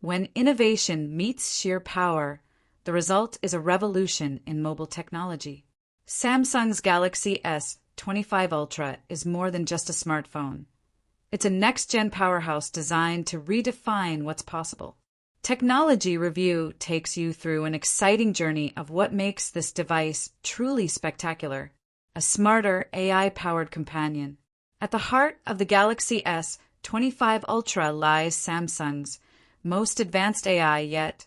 When innovation meets sheer power, the result is a revolution in mobile technology. Samsung's Galaxy S25 Ultra is more than just a smartphone. It's a next-gen powerhouse designed to redefine what's possible. Technology Review takes you through an exciting journey of what makes this device truly spectacular. A smarter, AI-powered companion. At the heart of the Galaxy S25 Ultra lies Samsung's most advanced AI yet,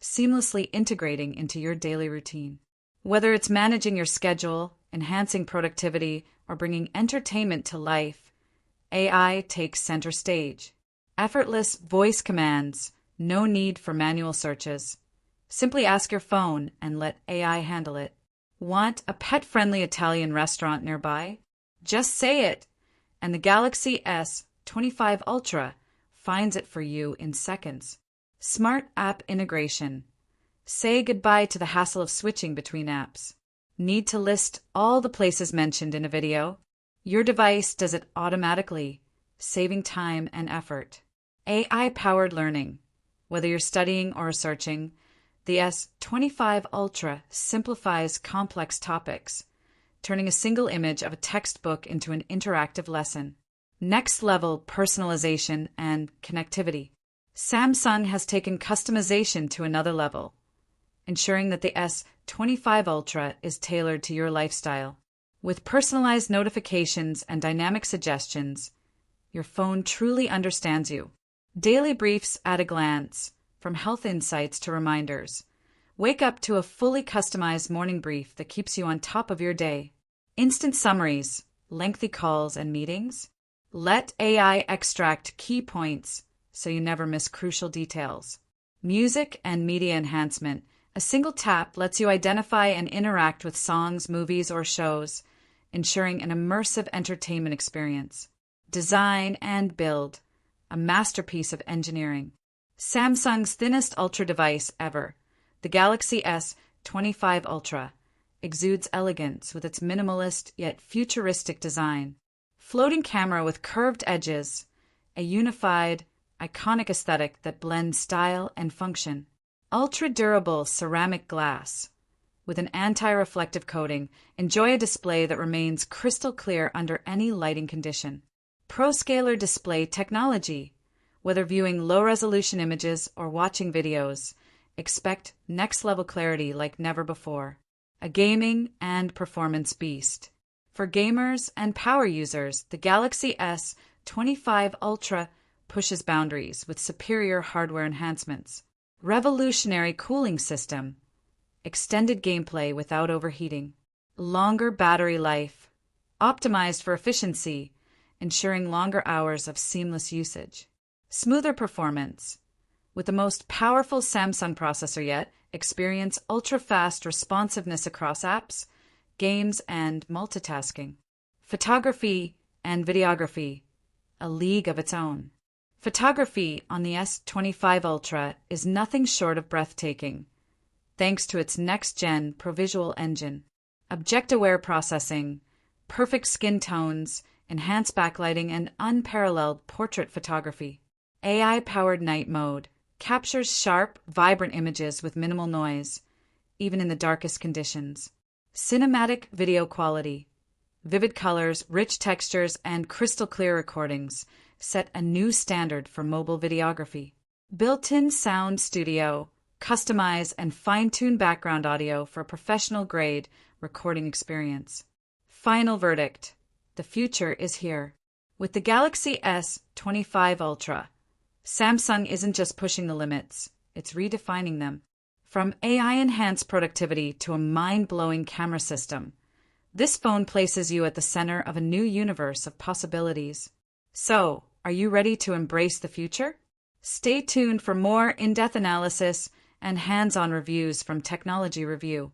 seamlessly integrating into your daily routine. Whether it's managing your schedule, enhancing productivity, or bringing entertainment to life, AI takes center stage. Effortless voice commands, no need for manual searches. Simply ask your phone and let AI handle it. Want a pet-friendly Italian restaurant nearby? Just say it, and the Galaxy S25 Ultra finds it for you in seconds. Smart app integration. Say goodbye to the hassle of switching between apps. Need to list all the places mentioned in a video? Your device does it automatically, saving time and effort. AI-powered learning. Whether you're studying or researching, the S25 Ultra simplifies complex topics, turning a single image of a textbook into an interactive lesson. Next-level personalization and connectivity. Samsung has taken customization to another level, ensuring that the S25 Ultra is tailored to your lifestyle. With personalized notifications and dynamic suggestions, your phone truly understands you. Daily briefs at a glance, from health insights to reminders. Wake up to a fully customized morning brief that keeps you on top of your day. Instant summaries, lengthy calls and meetings. Let AI extract key points so you never miss crucial details. Music and media enhancement. A single tap lets you identify and interact with songs, movies, or shows, ensuring an immersive entertainment experience. Design and build. A masterpiece of engineering. Samsung's thinnest Ultra device ever, the Galaxy S25 Ultra, exudes elegance with its minimalist yet futuristic design. Floating camera with curved edges, a unified, iconic aesthetic that blends style and function. Ultra-durable ceramic glass. With an anti-reflective coating, enjoy a display that remains crystal clear under any lighting condition. ProScaler display technology. Whether viewing low-resolution images or watching videos, expect next-level clarity like never before. A gaming and performance beast. For gamers and power users, the Galaxy S25 Ultra pushes boundaries with superior hardware enhancements. Revolutionary cooling system. Extended gameplay without overheating. Longer battery life. Optimized for efficiency, ensuring longer hours of seamless usage. Smoother performance. With the most powerful Samsung processor yet, experience ultra-fast responsiveness across apps, games, and multitasking. Photography and videography, a league of its own. Photography on the S25 Ultra is nothing short of breathtaking, thanks to its next-gen ProVisual engine. Object-aware processing, perfect skin tones, enhanced backlighting, and unparalleled portrait photography. AI-powered night mode captures sharp, vibrant images with minimal noise, even in the darkest conditions. Cinematic video quality. Vivid colors, rich textures, and crystal-clear recordings set a new standard for mobile videography. Built-in sound studio. Customize and fine-tune background audio for a professional-grade recording experience. Final verdict. The future is here. With the Galaxy S25 Ultra, Samsung isn't just pushing the limits, it's redefining them. From AI-enhanced productivity to a mind-blowing camera system, this phone places you at the center of a new universe of possibilities. So, are you ready to embrace the future? Stay tuned for more in-depth analysis and hands-on reviews from Technology Review.